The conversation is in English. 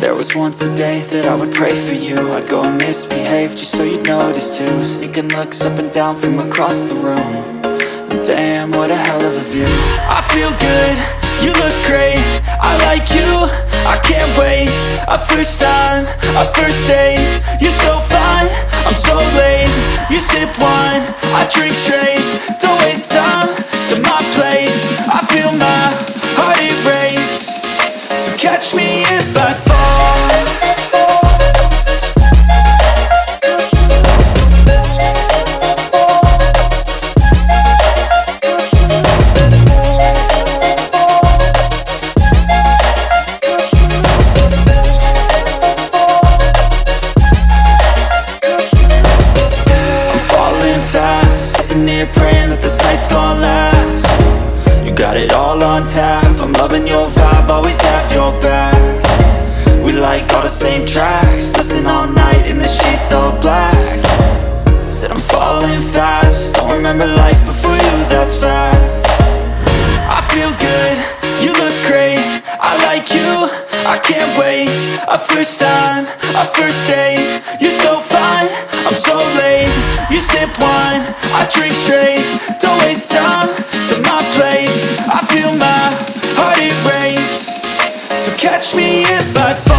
There was once a day that I would pray for you. I'd go and misbehave just so you'd notice too. Sneaking looks up and down from across the room. And damn, what a hell of a view. I feel good, you look great, I like you, I can't wait. A first time, a first date, you're so fine, I'm so late. You sip wine, I drink straight. Don't waste time to my place. I feel my heart erase. So catch me if I fall. Sitting here praying that this night's gonna last. You got it all on tap, I'm loving your vibe, always have your back. We like all the same tracks, listen all night in the sheets all black. Said I'm falling fast, don't remember life before you, that's fact. I feel good, you look great, I like you, I can't wait. A first time, a first date, you're so fine, I'm so late. You sip wine, I drink straight. Don't waste time to my place. I feel my heart erase. So catch me if I fall.